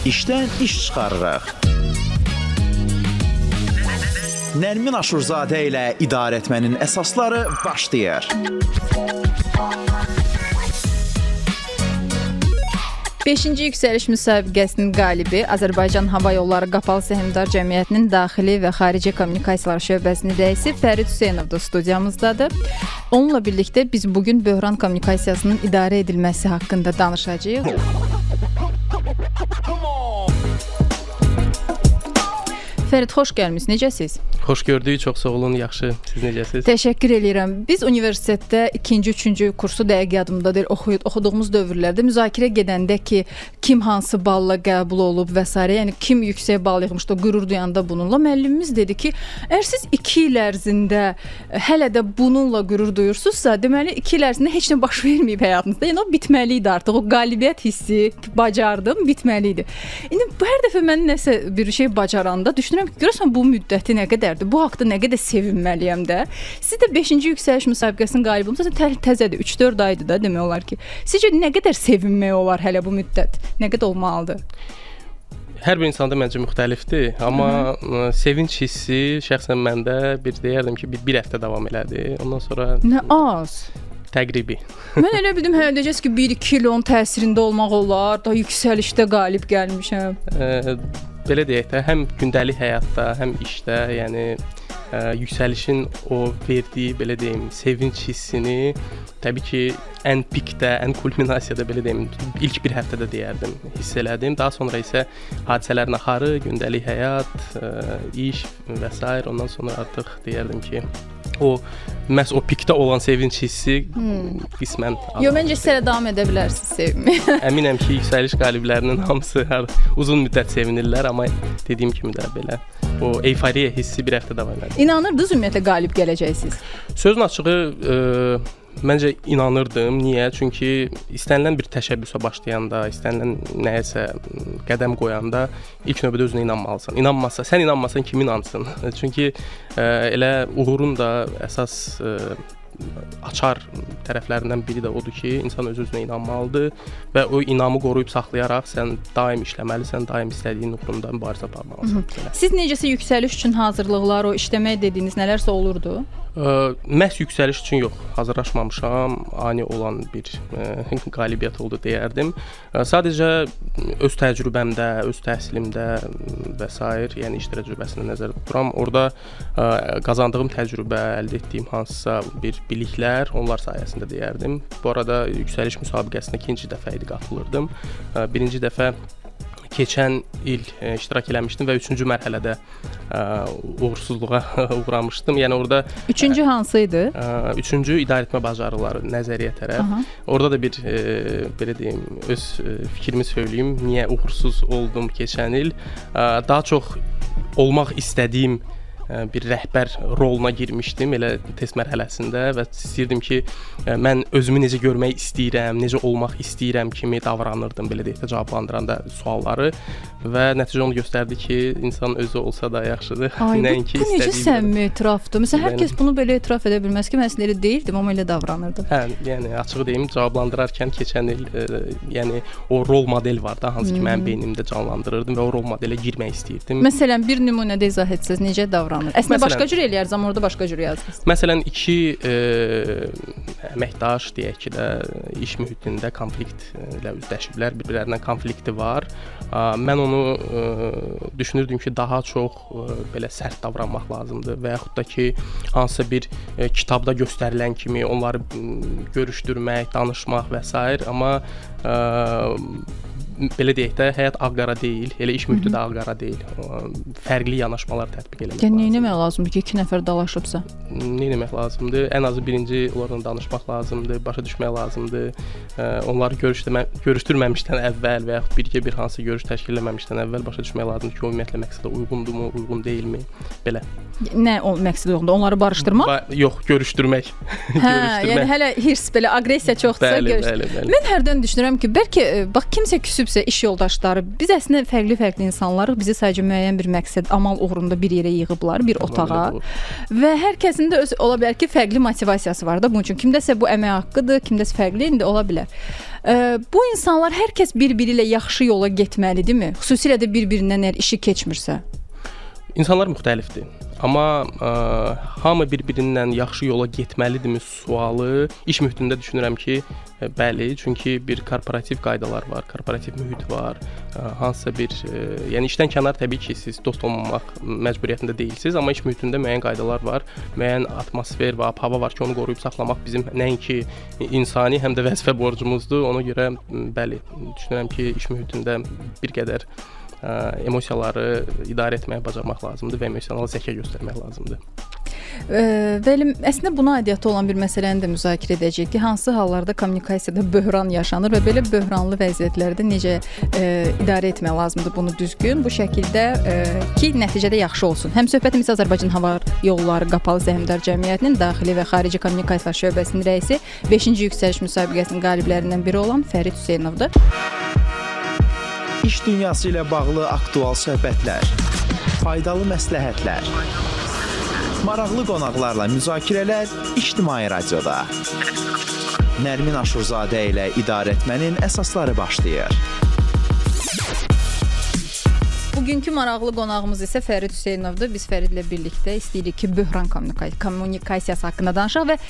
İşdən iş çıxarırıq. Nərmin Aşurzadə ilə idarə etmənin əsasları başlayır. Beşinci yüksəliş müsabiqəsinin qalibi Azərbaycan Hava Yolları Qapalı Səhmdar Cəmiyyətinin daxili və xarici kommunikasiyalar şöbəsinin rəisi Fərid Hüseynov da studiyamızdadır. Onunla birlikdə biz bugün böhran kommunikasiyasının idarə edilməsi haqqında danışacağıq. Fərid, xoş gəlmisiniz. Necəsiz? Xoş gördük, çox sağ olun, yaxşı. Siz necəsiz? Təşəkkür edirəm. Biz universitetdə 2-ci, 3-cü kursu dəqiq yadımda deyil, oxuduğumuz dövrlərdə müzakirə gedəndə ki, kim hansı balla qəbul olub və s. yəni kim yüksək bal yığmışdı, qürur duyanda bununla. Müəllimimiz dedi ki, əgər siz 2 il ərzində hələ də bununla qürur duyursunuzsa, deməli 2 il ərzində heç nə baş verməyib həyatınızda. Yəni o bitməli idi artıq. O qalibiyyət hissi, bacardım, bitməli idi. İndi hər dəfə mən nəsə bir şey bacaranda düşünürəm ki, görəsən bu müddəti nə qədərdir? Bu haqda nə qədər sevinməliyəm də. Siz də 5-ci yüksəliş müsabiqəsinin qalibi olmusunuz. Təzədir, 3-4 aydır da demək olar ki. Sizcə nə qədər sevinmək olar hələ bu müddət? Nə qədər olmalıdır? Hər bir insanda məncə müxtəlifdir, amma sevinç hissi şəxsən məndə bir deyərdim ki, bir həftə davam elədi. Ondan sonra nə az. Təqribi. Mən elə bildim hələ deyəcəksiniz ki, 1-2 il onun təsirində olmaq olar, da yüksəlişdə qalib gəlmişəm. Belə deyək də, həm gündəlik həyatda, həm işdə, yəni yüksəlişin o verdiyi, belə deyim, sevinç hissini təbii ki, ən pikdə, ən kulminasiyada, belə deyim, ilk bir həftədə deyərdim, hiss elədim. Daha sonra isə hadisələrin axarı, gündəlik həyat, iş və s. ondan sonra artıq deyərdim ki, məhz o pikdə olan sevinç hissi qismən alınır. Yox, məncə sizə davam edə bilərsiniz sevməyə. Əminəm ki, yüksəliş qaliblərinin hamısı uzun müddət sevinirlər, amma dediyim kimi də belə o eyforiya hissi bir həftə davam edir. İnanırdınız ümumiyyətlə qalib gələcəksiniz? Sözün açığı, məncə inanırdım. Niyə? Çünki istənilən bir təşəbbüsə başlayanda, istənilən nəyəsə qədəm qoyanda ilk növbədə özünə inanmalısan. Sən inanmasan kim inansın? Çünki elə uğurun da əsas açar tərəflərindən biri də odur ki, insan öz-özünə inanmalıdır və o inamı qoruyub saxlayaraq sən daim işləməlisən, daim istədiyin uğrunda mübarizə aparmalısan. Siz necəsə yüksəliş üçün hazırlıqlar, o işləmək dediyiniz nələrsə olurdu? Məhz yüksəliş üçün yox, hazırlaşmamışam, ani olan bir qalibiyyət oldu deyərdim. Sadəcə öz təcrübəmdə, öz təhsilimdə və s. yəni iş təcrübəsində nəzərdə tuturam. Orada qazandığım təcrübə, əldə etdiyim hansısa bir biliklər, onlar sayəsində deyərdim. Bu arada yüksəliş müsabiqəsinə 2-ci dəfə idi qatılırdım. Birinci dəfə keçən il iştirak eləmişdim və 3-cü mərhələdə uğursuzluğa uğramışdım. Yəni orada 3-cü hansı idi? 3-cü idarəetmə bacarıqları nəzəriyyə tərəf. Orada da bir belə deyim, öz fikrimi söyləyim. Niyə uğursuz oldum keçən il? Daha çox olmaq istədiyim bir rəhbər roluna girmişdim elə test mərhələsində və istəyirdim ki, mən özümü necə görmək istəyirəm, necə olmaq istəyirəm kimi davranırdım, belə deyək də cavablandıranda sualları və nəticə onu göstərdi ki, insan özü olsa da yaxşıdır. Nəinki bu necə səmimi etirafdır? Məsələn, hər kəs bunu belə etiraf edə bilməz ki, mən əslində elə deyildim, amma elə davranırdım. Hə, yəni açıq deyim, cavablandırarkən keçən il yəni o rol model var da, hansı ki, mənim beynimdə canlandırırdım və o rol modelə girmək istəyirdim. Məsələn, bir nümunədə izah etsəz necə davranırdınız? Əslində başqa cür eləyərdiniz, amma orada başqa cür yazdınız. Məsələn, 2 əməkdaş deyək ki də iş mühitində konflikt ilə üzləşiblər, bir-birlərindən konflikti var. Mən onu düşünürdüm ki, daha çox belə sərt davranmaq lazımdır və yaxud da ki, hansısa bir kitabda göstərilən kimi onları görüşdürmək, danışmaq və s. amma belə deyək də, həyat ağ-qara deyil, elə iş mühiti də ağ-qara deyil. Fərqli yanaşmalar tətbiq eləmək lazımdır. Yəni, nə etmək lazımdır ki, 2 nəfər dalaşıbsa? Nə etmək lazımdır? Ən azı birinci onlarla danışmaq lazımdır, başa düşmək lazımdır. Onları görüşdürməmişdən əvvəl və yaxud birgə bir hansı görüş təşkil etməmişdən əvvəl başa düşmək lazımdır ki, o ümumiyyətlə məqsədə uyğundurmu, uyğun deyilmi? Belə. Nə o məqsədə uyğundur? Onları barışdırmaq? Yox, görüşdürmək. Yəni hələ hirs, belə aqressiya çoxdursa görüşdürmək. Mən hərdən düşünürəm ki, bəlkə bax kimsə küsüb düşübsə iş yoldaşları, biz əslində fərqli insanlarıq. Bizi sadəcə müəyyən bir məqsəd, amal uğrunda bir yerə yığıblar, bir otağa. Və hər kəsin də öz ola bilər ki, fərqli motivasiyası var da bunun üçün. Kimdəsə bu əmək haqqıdır, kimdəsə fərqli indi ola bilər. Bu insanlar hər kəs bir-biri ilə yaxşı yola getməlidirmi? Xüsusilə də bir-birindən əgər işi keçmirsə. İnsanlar müxtəlifdir. Amma hamı bir-birindən yaxşı yola getməlidirmi sualı iş mühitində düşünürəm ki, bəli, çünki bir korporativ qaydalar var, korporativ mühit var. Hansısa bir, yəni işdən kənar təbii ki, siz dost olmamaq məcburiyyətində deyilsiniz, amma iş mühitində müəyyən qaydalar var, müəyyən atmosfer və hava var ki, onu qoruyub saxlamaq bizim nəinki insani, həm də vəzifə borcumuzdur. Ona görə bəli, düşünürəm ki, iş mühitində bir qədər emosiyaları idarə etməyə bacarmaq lazımdır və emosional zəka göstərmək lazımdır. Və əslində buna aidiyyatı olan bir məsələni də müzakirə edəcəyik ki, hansı hallarda kommunikasiyada böhran yaşanır və belə böhranlı vəziyyətlərdə necə idarə etmək lazımdır bunu düzgün, bu şəkildə ki, nəticədə yaxşı olsun. Həmsöhbətimiz Azərbaycan Hava Yolları Qapalı Səhmdar Cəmiyyətinin Daxili və Xarici Kommunikasiyalar Şöbəsinin rəisi 5-ci yüksəliş müsabiqəsinin qaliblərindən biri olan Fərid Hüseynovdur. İş dünyası ilə bağlı aktual söhbətlər, faydalı məsləhətlər, maraqlı qonaqlarla müzakirələr İctimai Radioda. Nərmin Aşurzadə ilə idarəetmənin əsasları başlayır. Bugünkü maraqlı qonağımız isə Fərid Hüseynovdur. Biz Fəridlə birlikdə istəyirik ki, böhran kommunikasiyası haqqında danışaq və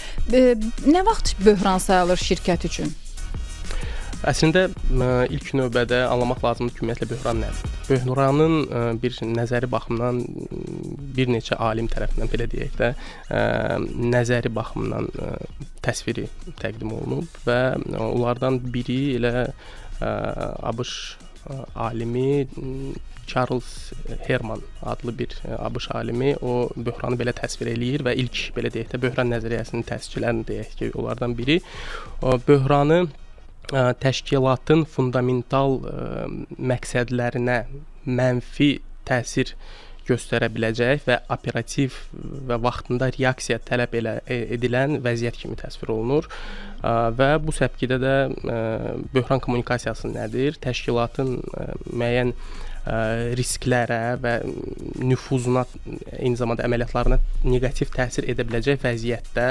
nə vaxt böhran sayılır şirkət üçün? Əslində ilk növbədə anlamaq lazımdır ki, ümumiyyətlə böhran nədir? Böhranın bir nəzəri baxımından bir neçə alim tərəfindən belə deyək də nəzəri baxımından təsviri təqdim olunub və onlardan biri elə ABŞ alimi Charles Herman adlı bir ABŞ alimi o böhranı belə təsvir eləyir və ilk belə deyək də böhran nəzəriyyəsinin təşkilçilərini deyək ki, onlardan biri o böhranı təşkilatın fundamental məqsədlərinə mənfi təsir göstərə biləcək və operativ və vaxtında reaksiya tələb edilən vəziyyət kimi təsvir olunur. Və bu səpkidə də böhran kommunikasiyası nədir? Təşkilatın müəyyən risklərə və nüfuzuna, eyni zamanda əməliyyatlarına neqativ təsir edə biləcək vəziyyətdə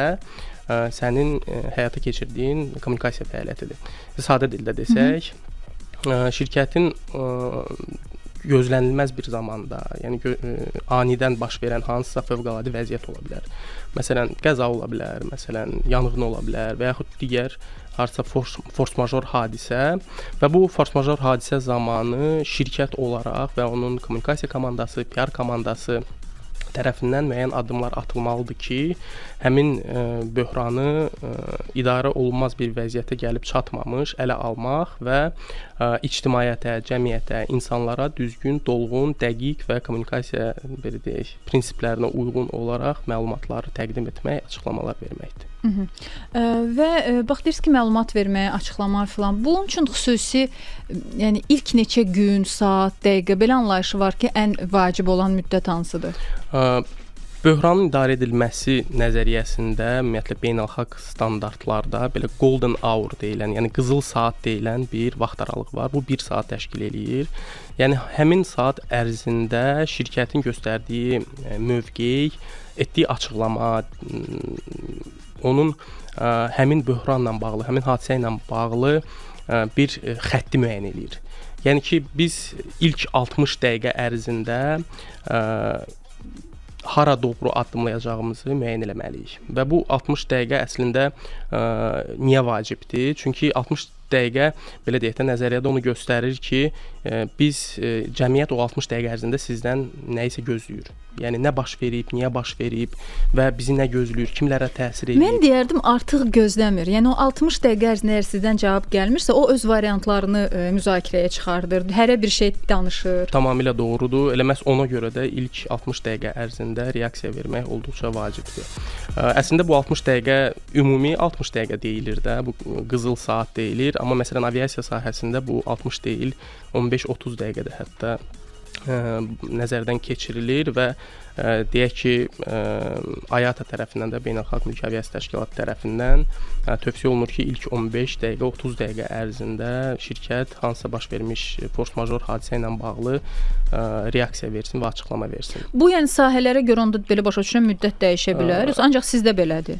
sənin həyata keçirdiyin kommunikasiya fəaliyyətidir. Sadə dildə desək, şirkətin gözlənilməz bir zamanda, yəni anidən baş verən hansısa fövqəladə vəziyyət ola bilər. Məsələn, qəza ola bilər, məsələn, yanğın ola bilər və yaxud digər hansısa force major hadisə və bu force major hadisə zamanı şirkət olaraq və onun kommunikasiya komandası, PR komandası tərəfindən müəyyən addımlar atılmalıdır ki, həmin böhranı idarə olunmaz bir vəziyyətə gəlib çatmamış ələ almaq və ictimaiyyətə, cəmiyyətə, insanlara düzgün, dolğun, dəqiq və kommunikasiya belə deyək, prinsiplərinə uyğun olaraq məlumatları təqdim etmək, açıqlamalar verməkdir. Və bax deyirsiniz ki, məlumat verməyə, açıqlamalar filan. Bunun üçün xüsusi, yəni ilk neçə gün, saat, dəqiqə belə anlayışı var ki, ən vacib olan müddət hansıdır? Böhranın idarə edilməsi nəzəriyyəsində ümumiyyətlə beynəlxalq standartlarda belə golden hour deyilən, yəni qızıl saat deyilən bir vaxt aralığı var. Bu 1 saat təşkil eləyir. Yəni həmin saat ərzində şirkətin göstərdiyi mövqe, etdiyi açıqlama, onun həmin böhranla bağlı, həmin hadisə ilə bağlı bir xətti müəyyən eləyir. Yəni ki, biz ilk 60 dəqiqə ərzində hara doğru addımlayacağımızı müəyyən eləməliyik. Və bu 60 dəqiqə əslində niyə vacibdir? Çünki 60 dəqiqə belə deyək də nəzəriyyədə onu göstərir ki, biz cəmiyyət o 60 dəqiqə ərzində sizdən nə isə gözləyir. Yəni nə baş verib, niyə baş verib və bizi nə gözləyir, kimlərə təsir edir? Mən deyərdim artıq gözləmir. Yəni o 60 dəqiqə ərzində əgər sizdən cavab gəlmirsə, o öz variantlarını müzakirəyə çıxardır. Hərə bir şey danışır. Tamamilə doğrudur. Elə məhz ona görə də ilk 60 dəqiqə ərzində reaksiya vermək olduqca vacibdir. Əslində bu 60 dəqiqə ümumi 60 dəqiqə deyilir də, bu qızıl saat deyilir. Amma məsələn aviasiya sahəsində bu 60 deyil, 15-30 dəqiqədə hətta nəzərdən keçirilir və deyək ki, IATA tərəfindən də Beynəlxalq Mülki Aviasiya Təşkilatı tərəfindən tövsiyə olunur ki, ilk 15 dəqiqə, 30 dəqiqə ərzində şirkət hansısa baş vermiş fors-major hadisə ilə bağlı reaksiya versin və açıqlama versin. Bu yəni sahələrə görə onda belə başa düşürəm müddət dəyişə bilər, yoxsa ancaq sizdə belədir?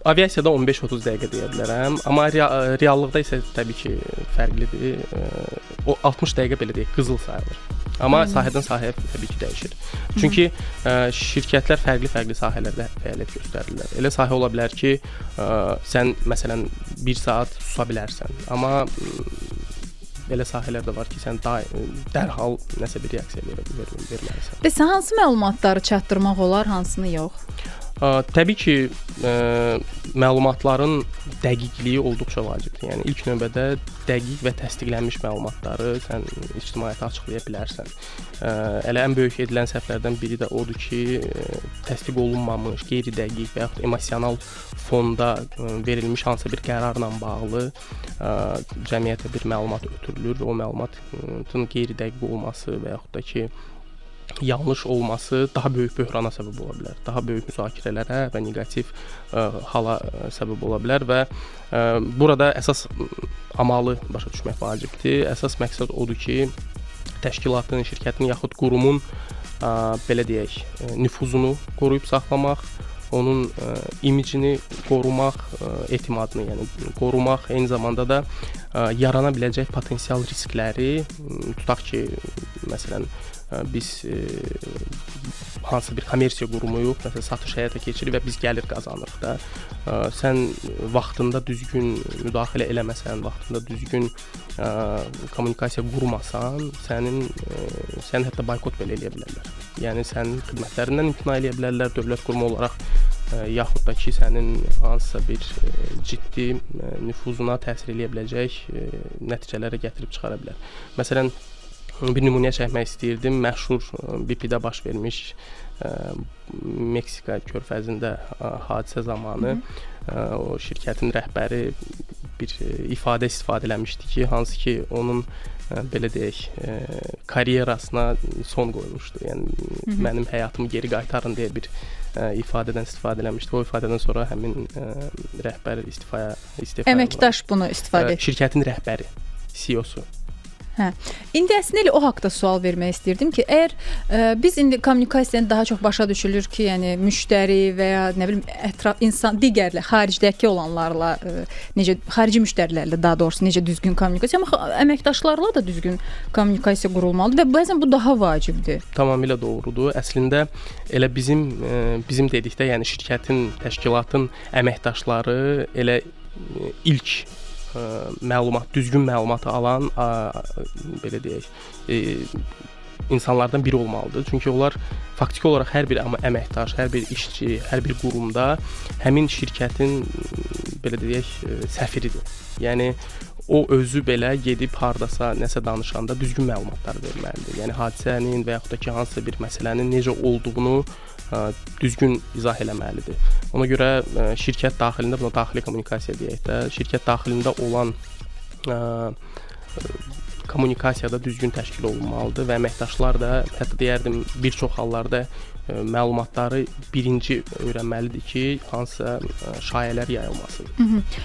Aviasiyada 15-30 dəqiqə deyə bilərəm, amma reallıqda isə təbii ki, fərqlidir. O 60 dəqiqə belə deyək, qızıl sayılır. Amma sahədən sahəyə təbii ki, dəyişir. Çünki şirkətlər fərqli-fərqli sahələrdə fəaliyyət göstərirlər. Elə sahə ola bilər ki, sən məsələn 1 saat susa bilərsən, amma belə sahələr də var ki, sən dərhal nəsə bir reaksiya verməlisən. Bəs hansı məlumatları çatdırmaq olar, hansını yox? Təbii ki, məlumatların dəqiqliyi olduqca vacibdir. Yəni ilk növbədə dəqiq və təsdiqlənmiş məlumatları sən ictimaiyyətə açıqlaya bilərsən. Elə ən böyük edilən səhvlərdən biri də odur ki, təsdiq olunmamış, qeyri-dəqiq və yaxud emosional fonda verilmiş hansısa bir qərarla bağlı cəmiyyətə bir məlumat ötürülür və o məlumatın qeyri-dəqiq olması və yaxud da ki, yanlış olması daha böyük böhrana səbəb ola bilər. Daha böyük müzakirələrə və neqativ hala səbəb ola bilər və burada əsas amalı başa düşmək vacibdir. Əsas məqsəd odur ki, təşkilatın, şirkətin yaxud qurumun belə deyək, nüfuzunu qoruyub saxlamaq, onun imicini qorumaq, etimadını, yəni qorumaq, eyni zamanda da yarana biləcək potensial riskləri, tutaq ki, məsələn, biz hansısa bir kommersiya qurumuyuq, məsələn, satış həyata keçirir və biz gəlir qazanırıq da. Sən vaxtında düzgün müdaxilə eləməsən, vaxtında düzgün kommunikasiya qurmasan, sən hətta boykot belə eləyə bilərlər. Yəni sənin xidmətlərindən imtina eləyə bilərlər dövlət qurumu olaraq, yaxud da ki, sənin hansısa bir ciddi nüfuzuna təsir eləyə biləcək nəticələrə gətirib çıxara bilər. Məsələn, bir nümunə çəkmək istəyirdim. Məşhur BP-də baş vermiş Meksika körfəzində hadisə zamanı o şirkətin rəhbəri bir ifadə istifadə eləmişdi ki, hansı ki, onun belə deyək, karyerasına son qoymuşdu. Yəni mənim həyatımı geri qaytarın deyə bir ifadədən istifadə eləmişdi. O ifadədən sonra həmin rəhbər istifa Əməkdaş bunu istifadə etdi. Şirkətin rəhbəri, CEO-su. Hə. İndi əslində o haqqda sual vermək istirdim ki, əgər biz indi kommunikasiyanı daha çox başa düşülür ki, yəni müştəri və ya nə bilim ətraf insan digərlə xaricdəki olanlarla necə xarici müştərilərlə daha doğrusu necə düzgün kommunikasiya, amma əməkdaşlarla da düzgün kommunikasiya qurulmalıdır və bəzən bu daha vacibdir. Tamamilə doğrudur. Əslində elə bizim dedikdə, yəni şirkətin, təşkilatın əməkdaşları elə ilk düzgün məlumatı alan belə deyək, insanlardan biri olmalıdır. Çünki onlar faktiki olaraq hər bir əməkdaş, hər bir işçi, hər bir qurumda həmin şirkətin belə deyək, səfiridir. Yəni o özü belə gedib hardasa nəsə danışanda düzgün məlumatlar verməlidir. Yəni hadisənin və yaxud da ki, hansısa bir məsələnin necə olduğunu düzgün izah eləməlidir. Ona görə şirkət daxilində, buna daxili kommunikasiya deyək də, şirkət daxilində olan kommunikasiyada düzgün təşkil olunmalıdır və əməkdaşlar da, hətta deyərdim, bir çox hallarda məlumatları birinci öyrənməlidir ki, hansısa şayələr yayılmasın.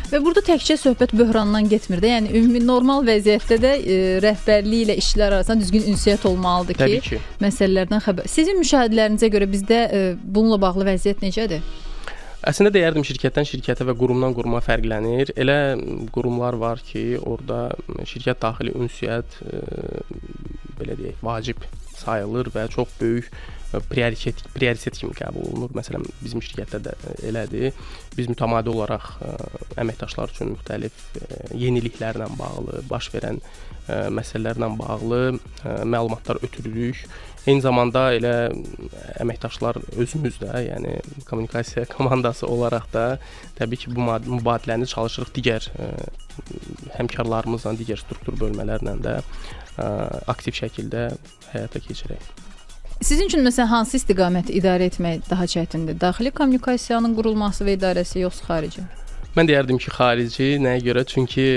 Və burada təkcə söhbət böhrandan getmir də, yəni ümumi normal vəziyyətdə də rəhbərlik ilə işçilər arasında düzgün ünsiyyət olmalıdır ki, məsələlərdən xəbər. Sizin müşahidələrinizə görə bizdə bununla bağlı vəziyyət necədir? Əslində deyərdim, şirkətdən şirkətə və qurumdan quruma fərqlənir. Elə qurumlar var ki, orada şirkət daxili ünsiyyət belə deyək, vacib sayılır və çox böyük prioritet kimi qəbul olunur. Məsələn, bizim şirkətdə də elədir. Biz mütəmadi olaraq əməkdaşlar üçün müxtəlif yeniliklərlə bağlı, baş verən məsələlərlə bağlı məlumatlar ötürürük. Eyni zamanda elə əməkdaşlar özümüz də, yəni kommunikasiya komandası olaraq da təbii ki, bu mübadiləni çalışırıq digər həmkarlarımızla, digər struktur bölmələrlə də aktiv şəkildə həyata keçirək. Sizin üçün məsələn hansı istiqaməti idarə etmək daha çətindir? Daxili kommunikasiyanın qurulması və idarəsi yoxsa xarici? Mən deyərdim ki, xarici. Nəyə görə? Çünki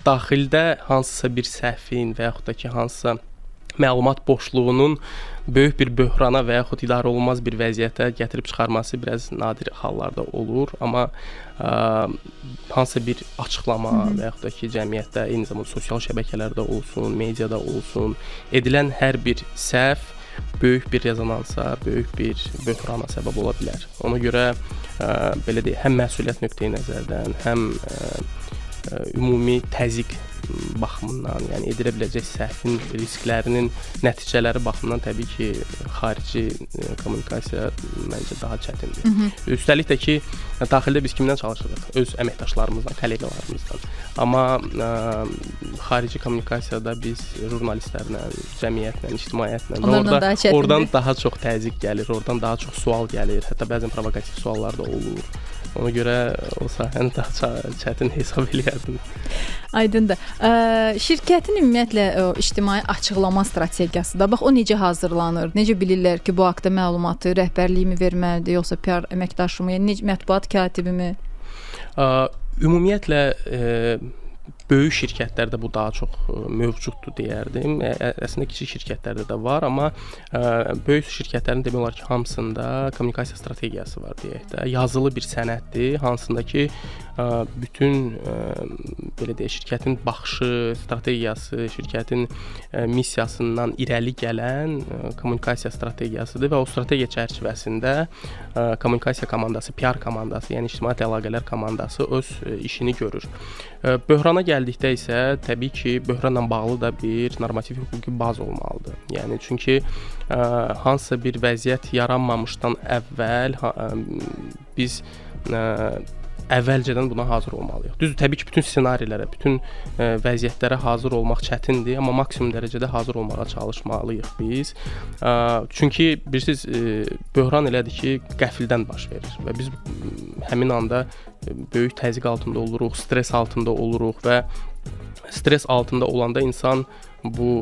daxildə hansısa bir səhvin və yaxud da ki, hansısa məlumat boşluğunun böyük bir böhrana və yaxud idarə olunmaz bir vəziyyətə gətirib çıxarması biraz nadir hallarda olur, amma hansısa bir açıqlama və yaxud da ki, cəmiyyətdə, eyni zamanda sosial şəbəkələrdə olsun, mediada olsun, edilən hər bir səhv böyük bir rezonansa, böyük bir böhrana səbəb ola bilər. Ona görə belə deyək, həm məsuliyyət nöqteyi nəzərdən, həm ümumi təzyiq baxımından, yəni edilə biləcək səhvin risklərinin nəticələri baxımından təbii ki, xarici kommunikasiya məncə daha çətindir. Üstəlik də ki, daxildə biz kimdən çalışırıq? Öz əməkdaşlarımızdan, kolleqalarımızdan. Amma xarici kommunikasiyada biz jurnalistlərlə, cəmiyyətlə, ictimaiyyətlə oradan daha çox təzyiq gəlir, oradan daha çox sual gəlir, hətta bəzən provokativ suallar da olur. Ona görə o sahəni daha çətin hesab eləyərdim. Aydındır. Şirkətin ümumiyyətlə ictimai açıqlama strategiyası da, bax o necə hazırlanır? Necə bilirlər ki, bu haqqda məlumatı rəhbərliyimi verməlidir, yoxsa PR əməkdaşımı, yəni mətbuat katibimi? Ümumiyyətlə böyük şirkətlərdə bu daha çox mövcuddur deyərdim. Əslində kiçik şirkətlərdə də var, amma böyük şirkətlərin demək olar ki, hamısında kommunikasiya strategiyası var deyək də. Yazılı bir sənəddir, hansında ki, bütün belə deyək, şirkətin baxışı, strategiyası, şirkətin missiyasından irəli gələn kommunikasiya strategiyasıdır və o strategiya çərçivəsində kommunikasiya komandası, PR komandası, yəni ictimaiyyət əlaqələr komandası öz işini görür. Böhrana gəldikdə isə təbii ki, böhranla bağlı da bir normativ hüquqi baz olmalıdır. Yəni çünki hansısa bir vəziyyət yaranmamışdan əvvəl biz əvvəlcədən buna hazır olmalıyıq. Düzdür, təbii ki, bütün ssenarilərə, bütün vəziyyətlərə hazır olmaq çətindir, amma maksimum dərəcədə hazır olmağa çalışmalıyıq biz. Çünki bilirsiniz, böhran elədir ki, qəfildən baş verir və biz həmin anda böyük təzyiq altında oluruq, stres altında oluruq və stres altında olanda insan bu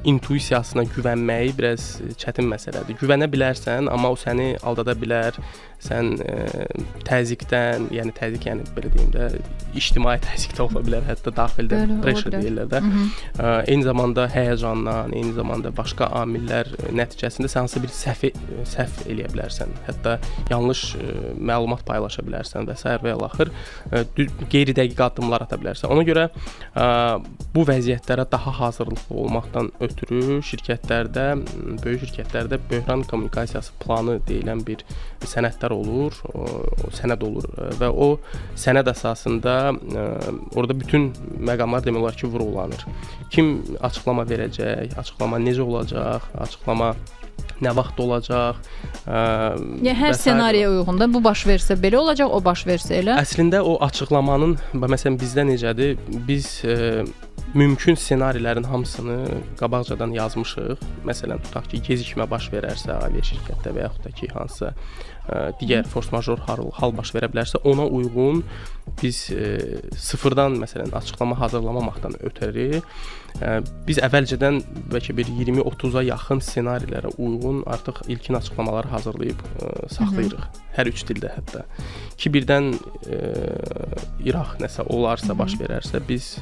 intuisiyasına güvənməyi biraz çətin məsələdir. Güvənə bilərsən, amma o səni aldada bilər. Sən təzyiqdən, yəni təzyiq, yəni belə deyim də, ictimai təzyiq də ola bilər, hətta daxildə pressure deyirlər də. Eyni zamanda həyəcandan, eyni zamanda başqa amillər nəticəsində sən hansı bir səhv eləyə bilərsən. Hətta yanlış məlumat paylaşa bilərsən və s. və ilaxır qeyri-dəqiq addımlar ata bilərsən. Ona görə bu vəziyyətlərə daha hazırlıqlı olmaqdan ötürü şirkətlərdə, böyük şirkətlərdə böhran kommunikasiyası planı deyilən bir sənədlər olur, sənəd olur və o sənəd əsasında orada bütün məqamlar demək olar ki, vurğulanır. Kim açıqlama verəcək, açıqlama necə olacaq, açıqlama nə vaxt olacaq. Yəni hər ssenariyə uyğun da bu baş versə belə olacaq, o baş versə elə. Əslində o açıqlamanın, məsələn bizdə necədir? Biz mümkün ssenarilərin hamısını qabaqcadan yazmışıq. Məsələn, tutaq ki, gecikmə baş verərsə aviaşirkətdə və yaxud da ki, hansısa digər force majeure hal baş verə bilərsə, ona uyğun biz sıfırdan məsələn açıqlama hazırlamamaqdan ötəri biz əvvəlcədən bəlkə bir 20-30-a yaxın ssenarilərə uyğun artıq ilkin açıqlamaları hazırlayıb saxlayırıq. Hər üç dildə hətta. Ki birdən İraq nəsə olarsa, baş verərsə, biz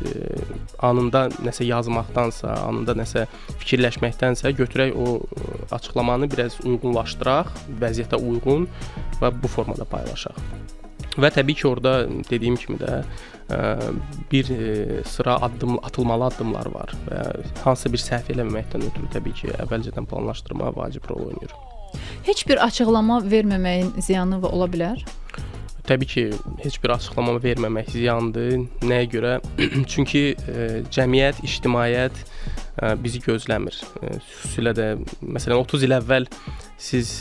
anında nəsə yazmaqdansa, anında nəsə fikirləşməkdənsə götürək o açıqlamanı biraz uyğunlaşdıraq, vəziyyətə uyğun və bu formada paylaşaq. Və təbii ki, orada dediyim kimi də bir sıra atılmalı addımlar var və hansısa bir səhv eləməməkdən ötürü təbii ki, əvvəlcədən planlaşdırma vacib rol oynayır. Heç bir açıqlama verməməyin ziyanı ola bilər? Təbii ki, heç bir açıqlama verməmək ziyandır. Nəyə görə? Çünki cəmiyyət, ictimaiyyət bizi gözləmir. Xüsusilə də məsələn 30 il əvvəl siz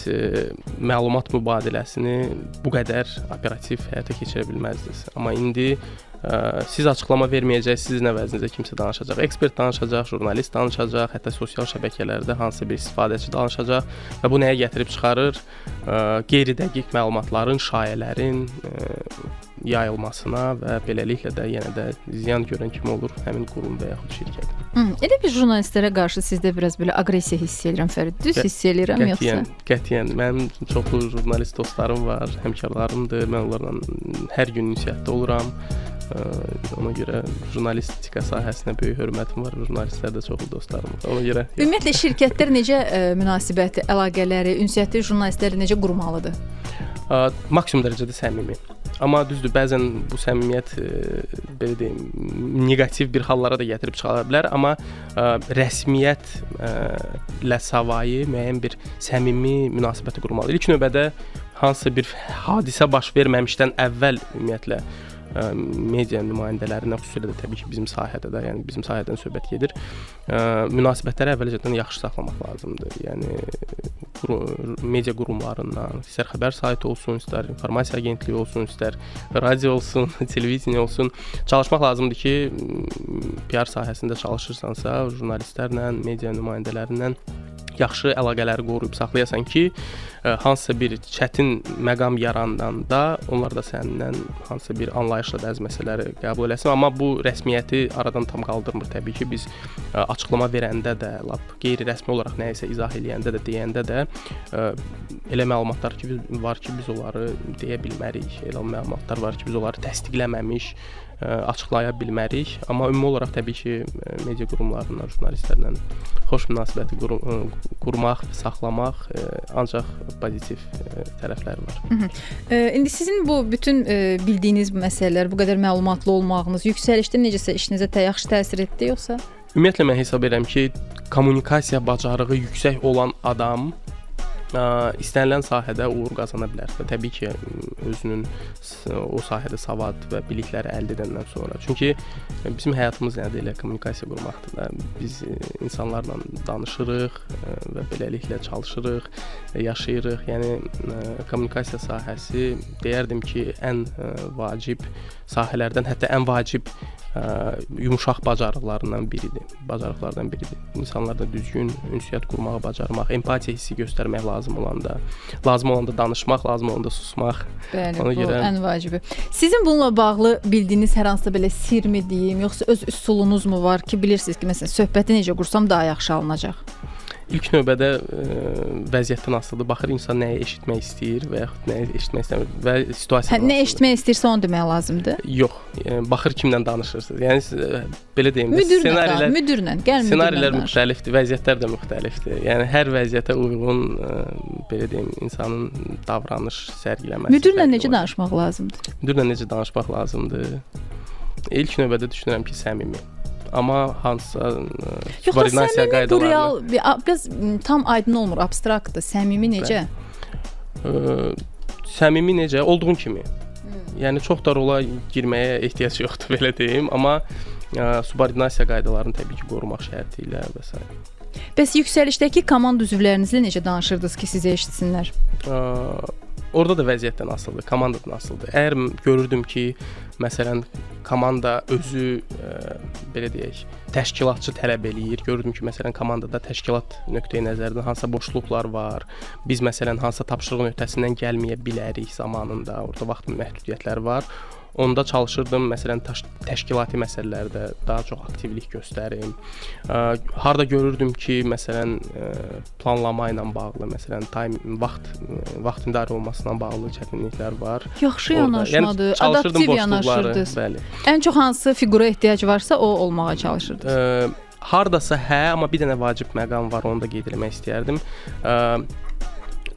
məlumat mübadiləsini bu qədər operativ həyata keçirə bilməzdiniz. Amma indi siz açıqlama verməyəcəksiniz, sizin əvəzinizə kimsə danışacaq. Ekspert danışacaq, jurnalist danışacaq, hətta sosial şəbəkələrdə hansısa bir istifadəçi danışacaq və bu nəyə gətirib çıxarır? Qeyri-dəqiq məlumatların, şayələrin yayılmasına və beləliklə də yenə də ziyan görən kimi olur həmin qurum və yaxud şirkət. Elə bir jurnalistlərə qarşı sizdə biraz belə aqressiya hiss edirəm, Fərid. Düz hiss edirəm yoxsa? Qətiyyən. Mənim çoxlu jurnalist dostlarım var, həmkarlarımdır. Mən onlarla hər gün ünsiyyətdə oluram. Ona görə jurnalistika sahəsinə böyük hörmətim var. Jurnalistlər də çoxlu dostlarım var. Ona görə Ümumiyyətlə şirkətlər necə münasibəti, əlaqələri, ünsiyyəti jurnalistləri necə qurmalıdır? Maksimum dərəcədə səmimi. Amma düzdür, bəzən bu səmimiyyət belə deyim, neqativ bir hallara da gətirib çıxara bilər, amma rəsmiyyətlə savayı müəyyən bir səmimi münasibəti qurmalıdır. İlk növbədə hansısa bir hadisə baş verməmişdən əvvəl ümumiyyətlə media nümayəndələrinə, xüsusilə də təbii ki, bizim sahədə də, yəni bizim sahədən söhbət gedir. Münasibətləri əvvəlcədən yaxşı saxlamaq lazımdır. Yəni media qurumlarından, istər xəbər saytı olsun, istər informasiya agentliyi olsun, istər radio olsun, televiziya olsun, çalışmaq lazımdır ki, PR sahəsində çalışırsansa, jurnalistlərlə, media nümayəndələrindən yaxşı əlaqələri qoruyub saxlayasan ki, hansısa bir çətin məqam yarandanda onlar da səndən hansısa bir anlayışla bəzi məsələləri qəbul eləsin. Amma bu rəsmiyyəti aradan tam qaldırmır təbii ki. Biz açıqlama verəndə də, lap qeyri-rəsmi olaraq nəyisə izah eləyəndə də, deyəndə də elə məlumatlar ki, var ki, biz onları deyə bilmərik. Elə məlumatlar var ki, biz onları təsdiqləməmiş açıqlaya bilmərik. Amma ümumi olaraq təbii ki, media qurumlarından, jurnalistlərlə xoş münasibəti qurmaq, saxlamaq ancaq pozitiv tərəfləri var. İndi sizin bu bütün bildiyiniz bu məsələlər, bu qədər məlumatlı olmağınız yüksəlişdə necəsə işinizə yaxşı təsir etdi yoxsa? Ümumiyyətlə mən hesab edirəm ki, kommunikasiya bacarığı yüksək olan adam istənilən sahədə uğur qazana bilər və təbii ki, özünün o sahədə savad və bilikləri əldə edəndən sonra. Çünki bizim həyatımız nədir? Elə kommunikasiya qurmaqdır da. Biz insanlarla danışırıq və beləliklə çalışırıq, yaşayırıq. Yəni kommunikasiya sahəsi deyərdim ki, ən vacib sahələrdən, hətta ən vacib yumşaq bacarıqlarından biridir. İnsanlarla düzgün ünsiyyət qurmağı bacarmaq, empatiya hissi göstərmək lazım olanda danışmaq, lazım olanda susmaq. Bəli, bu ən vacibi. Sizin bununla bağlı bildiyiniz hər hansısa belə sirmi deyim, yoxsa öz üsulunuz mu var ki, bilirsiniz ki, məsələn, söhbəti necə qursam daha yaxşı alınacaq? İlk növbədə vəziyyətdən asılıdır. Baxır insan nəyi eşitmək istəyir və yaxud nəyi eşitmək istəmir və situasiyadan asılıdır. Nə eşitmək istəyirsə onu demək lazımdır? Yox, baxır kimlə danışırsınız. Yəni belə deyim, ssenarilər müxtəlifdir, vəziyyətlər də müxtəlifdir. Yəni hər vəziyyətə uyğun belə deyim, insanın davranış sərgiləməsi. Müdirlə necə danışmaq lazımdır? Müdirlə necə danışmaq lazımdır? İlk növbədə düşünürəm ki, səmimi. Amma hansısa subordinasiya qaydalarını... Biraz tam aydın olmur, abstraktdır. Səmimi necə? Səmimi necə? Olduğun kimi. Yəni, çox da rola girməyə ehtiyac yoxdur, belə deyim. Amma subordinasiya qaydalarını təbii ki, qorumaq şərti ilə və s. Bəs yüksəlişdəki komanda üzvlərinizlə necə danışırdınız ki, sizə eşitsinlər? Orada da vəziyyətdən asılıdır, komandadan asılıdır. Əgər görürdüm ki, məsələn, komanda özü, belə deyək, təşkilatçı tələb eləyir. Gördüm ki, məsələn, komandada təşkilat nöqteyi nəzərdən hansısa boşluqlar var. Biz, məsələn, hansısa tapşırıq öhdəsindən gəlməyə bilərik zamanında. Orada vaxt məhdudiyyətləri var. Onda çalışırdım, məsələn, təşkilati məsələlərdə daha çox aktivlik göstərim. Harda görürdüm ki, məsələn, planlama ilə bağlı, məsələn, vaxt idarə olmasına bağlı çətinliklər var. Yaxşı yanaşmadır, yəni, adaptiv yanaşırdınız. Bəli. Ən çox hansı figura ehtiyac varsa o olmağa çalışırdınız? Hardasa hə, amma bir dənə vacib məqam var, onu da qeyd etmək istəyərdim.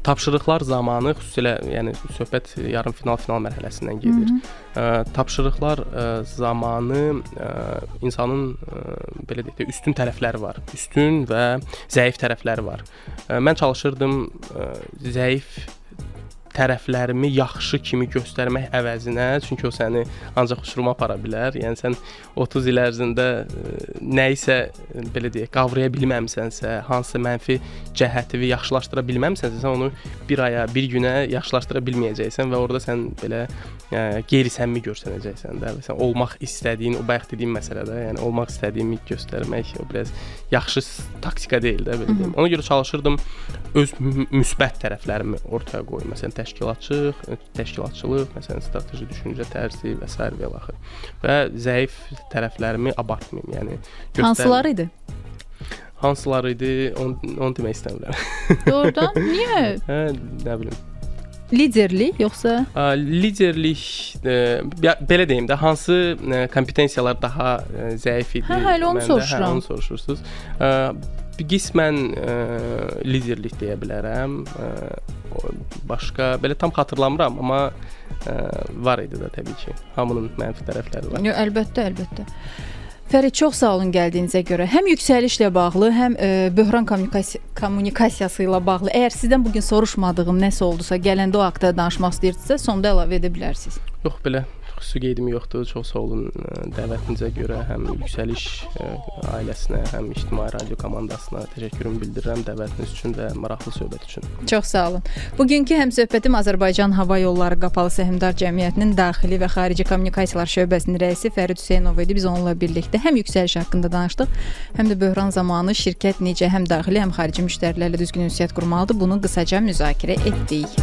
Tapşırıqlar zamanı, xüsusilə yəni söhbət yarım final mərhələsindən gedir. Tapşırıqlar zamanı insanın belə deyək də üstün tərəfləri var. Üstün və zəif tərəfləri var. Mən çalışırdım zəif tərəflərimi yaxşı kimi göstərmək əvəzinə, çünki o səni ancaq uçuruma apara bilər. Yəni sən 30 il ərzində nəyisə belə deyək, qavraya bilməmisənsə, hansısa mənfi cəhəti yaxşılaşdıra bilməmisənsə, sən onu bir aya, bir günə yaxşılaşdıra bilməyəcəksən və orada sən belə qeyri-səmimi görsənəcəksən də. Sən olmaq istədiyin, o bayaq dediyim məsələdə, yəni olmaq istədiyimi göstərmək o biraz yaxşı taktika deyil də, belə deyim. Ona görə çalışırdım öz müsbət tərəflərimi ortaya qoyum. Məsələn, təşkilatçılıq, məsələn, strateji düşüncə tərzi və s. və axır. Və zəif tərəflərimi abartmayım, yəni göstərməyim. Hansılar idi? Hansılar idi, onu demək istəmirəm. Doğrudan? Niyə? Nə bilim. Liderlik yoxsa Liderlik belə deyim də, hansı kompetensiyalar daha zəif idi? Hə, elə onu məndə? soruşuram. Hə, onu soruşursunuz. Qismən liderlik deyə bilərəm. Başqa belə tam xatırlamıram, amma var idi də təbii ki. Hamının mənfi tərəfləri var. Yox, əlbəttə, əlbəttə. Fərid, çox sağ olun gəldiyinizə görə. Həm yüksəlişlə bağlı, həm böhran kommunikasiyası ilə bağlı. Əgər sizdən bu gün soruşmadığım nəsə oldusa, gələndə o haqqda danışmaq istəyirsinizsə, sonda əlavə edə bilərsiniz. Yox, belə xüsusi qeydim yoxdur. Çox sağ olun dəvətinizə görə həm yüksəliş ailəsinə, həm ictimai radio komandasına təşəkkürümü bildirirəm dəvətiniz üçün və maraqlı söhbət üçün. Çox sağ olun. Bugünkü həmsöhbətim Azərbaycan Hava Yolları Qapalı Səhmdar Cəmiyyətinin daxili və xarici kommunikasiyalar şöbəsinin rəisi Fərid Hüseynov idi. Biz onunla birlikdə həm yüksəliş haqqında danışdıq, həm də böhran zamanı şirkət necə həm daxili, həm xarici müştərilərlə düzgün ünsiyyət qurmalıdır. Bunu qısaca müzakirə etdik.